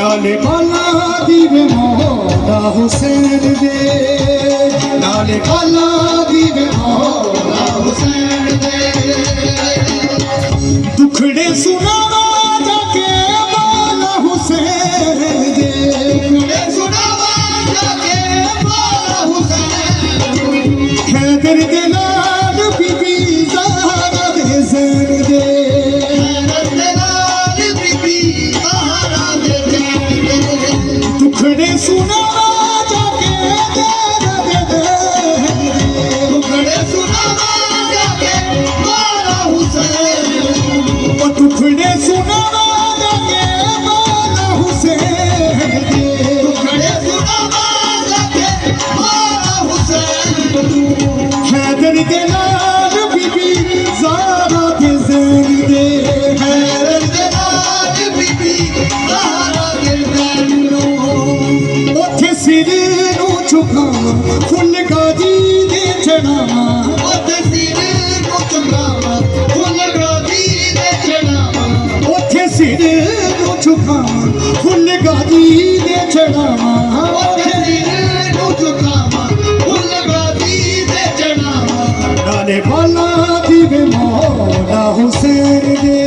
लाले काला दीवे मौला हुसैन दे, लाले काला दीवे मौला हुसैन दे। दुखड़े सुनावा जाके मौला हुसैन दे, दुखड़े सुनावा जाके मौला हुसैन दे। हैदर दे लाल बीबी ज़हरा दे ज़ैन दे, हैदर दे लाल बीबी ज़हरा दे ज़ैन दे। दुखड़े सुनावा जाके तेरा दे दे, दुखड़े सुनावा जाके मौला हुसैन दे। दुखड़े सुनावा जाके मौला हुसैन दे, दुखड़े सुनावा जाके मौला हुसैन दे। हैदर दे लाल बीबी ज़हरा दे ज़ैन दे, हैदर दे लाल बीबी ज़हरा दे ज़ैन दे। उठे सिर नू झुकावा फुल गाजी दे चढ़ावा, उठे सिर नू झुकावा फुल गाजी दे चढ़ावा। उठे सिर नू झुकावा फुल गाजी दे चढ़ावा, उठे सिर नू झुकावा फुल गाजी दे चढ़ावा। लाले काला दीवे मौला हुसैन दे,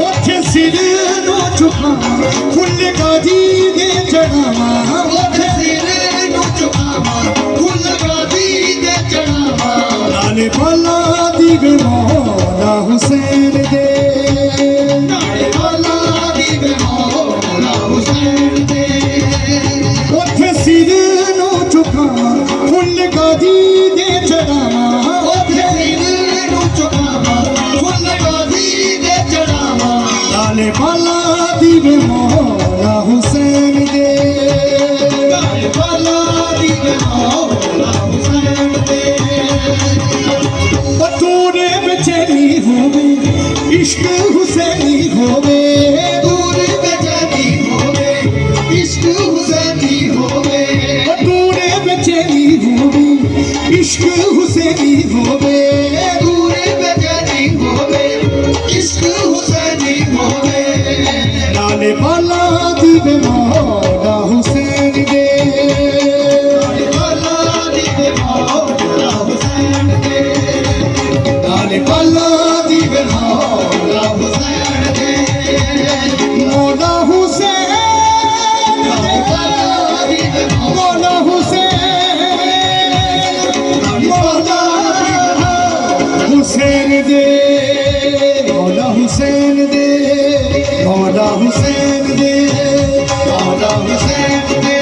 उठे सिर नू झुकावा फुल गाजी दे चढ़ावा, उठे सिर नू झुकावा फुल गाजी दे चढ़ावा। लाले काला दीवे मौला हुसैन दे, लाले काला दीवे मौला हुसैन दे। उठे सिर नू झुकावा फुल गाजी दे चढ़ावा, उठे सिर नू झुकावा फुल गाजी दे चढ़ावा। लाले काला दीवे मौला हुसैन दे, लाले काला दीवे मौला हुसैन दे। तूरे बेचैनी होवे इश्क हुसैनी होवे, तूरे बेचैनी होवे इश्क हुसैनी होवे। तूरे बेचैनी होवे इश्क हुसैनी होवे, तूरे बेचैनी होवे इश्क हुसैनी होवे। लाले काला दीवे मौला हुसैन दे, लाले काला दीवे मौला हुसैन दे, लाले काला दीवे मौला हुसैन दे। मौला हुसैन मौला हुसैन मौला हुसैन दे, मौला हुसैन दे, मौला हुसैन दे, मौला हुसैन दे।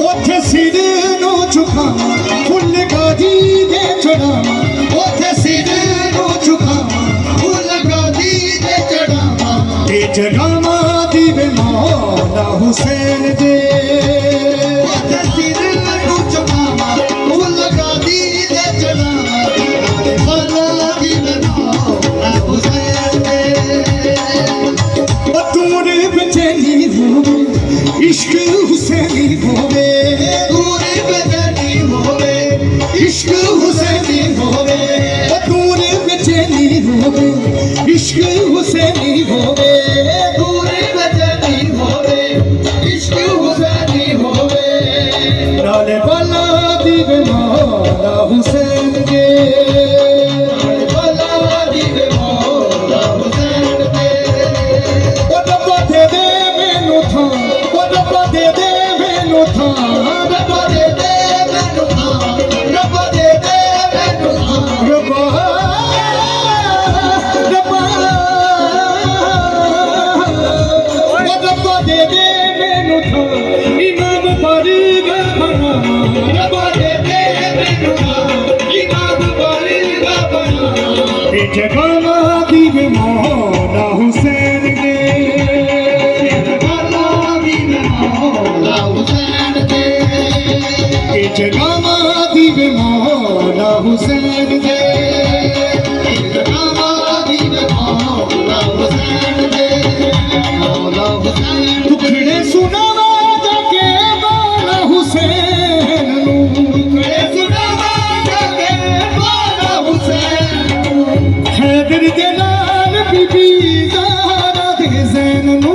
उठे सिर नू झुकावा फुल गाजी दे चढ़ावा, उठे सिर नू झुकावा फुल गाजी दे चढ़ावा। दे जगावा दीवे मौला हुसैन दे, उठे सिर नू झुकावा फुल गाजी दे चढ़ावा। काला दीवे मौला हुसैन दे। तूरे बेचैनी होवे इश्क हुसैनी होवे, तूरे बेचैनी होवे इश्क हुसैनी होवे। तूरे बेचैनी होवे इश्क हुसैनी होवे, तूरे बेचैनी होवे इश्क हुसैनी होवे। लाले काला दीवे मौला हुसैन दे, लाले काला दीवे मौला हुसैन दे। रब्बा दे दे मैनू थां, रब्बा दे दे मैनू थां, रब्बा दे दे मैनू थां, रब्बा दे दे मैनू थां। रब्बा रब्बा रब्बा दे दे मैनू थां, इमाम बारीगा बनावा। रब्बा दे दे मैनू थां, इमाम बारीगा बनावा। ये जगावा दीवे मौला हुसैन दे, जगावा दीवे मौला हुसैन दे, ये जगावा दीवे मौला हुसैन दे, जगावा दीवे मौला हुसैन दे, मौला हुसैन। दुखड़े सुनावा जाके मौला हुसैन नू, दुखड़े सुनावा जाके मौला हुसैन नू। हैदर दे लाल बीबी ज़हरा दे ज़ैन नू,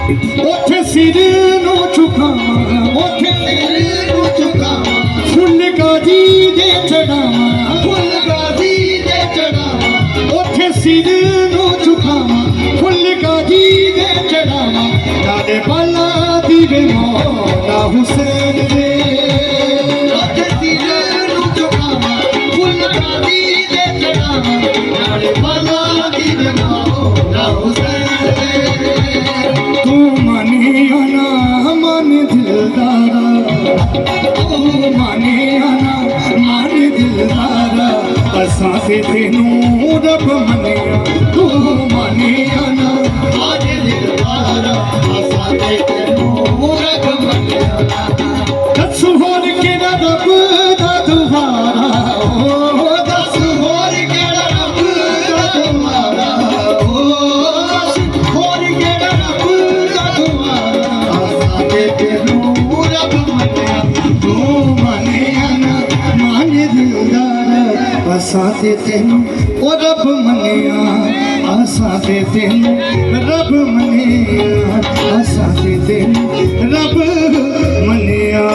ਉੱਥੇ ਸਿਰ ਨੂੰ ਝੁਕਾਵਾਂ, ਉੱਥੇ ਸਿਰ ਨੂੰ ਝੁਕਾਵਾਂ, ਫੁੱਲ ਗਾਜੀ ਦੇ ਚੜਾਵਾਂ, ਫੁੱਲ ਗਾਜੀ ਦੇ ਚੜਾਵਾਂ, ਉੱਥੇ ਸਿਰ ਨੂੰ ਝੁਕਾਵਾਂ, ਫੁੱਲ ਗਾਜੀ ਦੇ ਚੜਾਵਾਂ, ਲਾਲੇ ਬਾਲਾ ਦੀਵੇ ਮੌਲਾ ਹੁਸੈਨ ਦੇ, ਉੱਥੇ ਸਿਰ ਨੂੰ ਝੁਕਾਵਾਂ, ਫੁੱਲ ਗਾਜੀ ਦੇ ਚੜਾਵਾਂ, ਲਾਲੇ ਬਾਲਾ ਦੀਵੇ ਮੌਲਾ ਹੁਸੈਨ ਦੇ। ਤੂੰ ਮਾਨਿਆ ਨਾ ਮਨ ਦਿਲਦਾਰਾ, ਤੂੰ ਮਾਨਿਆ ਨਾ ਮਨ ਦਿਲਦਾਰਾ, ਅਸਾਂ ਤੇ ਤੈਨੂੰ ਰੱਬ ਮੰਨਿਆ, ਤੂੰ ਮਾਨਿਆ ਨਾ ਮਨ ਦਿਲਦਾਰਾ, ਅਸਾਂ ਤੇ ਤੈਨੂੰ ਰੱਬ ਮੰਨਿਆ। ਦੱਸ ਹੋਰ ਕਿਹੜਾ ਰੱਬ ਦਾ ਦੁਆਰਾ, ਓ ਦੱਸ ਹੋਰ ਕਿਹੜਾ ਰੱਬ ਦਾ ਦੁਆਰਾ, ਓ ਦੱਸ ਹੋਰ ਕਿਹੜਾ ਰੱਬ ਦਾ ਦੁਆਰਾ, ਅਸਾਂ ਤੇ ਤੈਨੂੰ ਰੱਬ ਮੰਨਿਆ, ਤੂੰ ਮੰਨਿਆ ਨਾ ਮਨ ਦਿਲਦਾਰਾ, ਅਸਾਂ ਤੇ ਤੈਨੂੰ ਉਹ ਰੱਬ ਮੰਨਿਆ, ਅਸਾਂ ਤੇ ਤੈਨੂੰ ਰੱਬ ਮੰਨਿਆ, ਅਸਾਂ ਤੇ ਤੈਨੂੰ ਰੱਬ ਮੰਨਿਆ।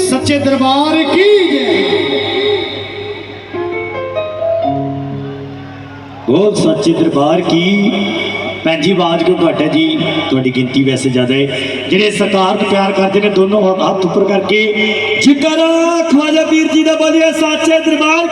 सच्चे दरबार की जय। बोल सच्चे दरबार की। भैन जी आवाज को घट है जी, थोड़ी गिनती वैसे ज्यादा है। जिन्हें सरकार को प्यार करते हैं दोनों हाथ ऊपर करके जिक्र ख्वाजा पीर जी का बोलिए सच्चे दरबार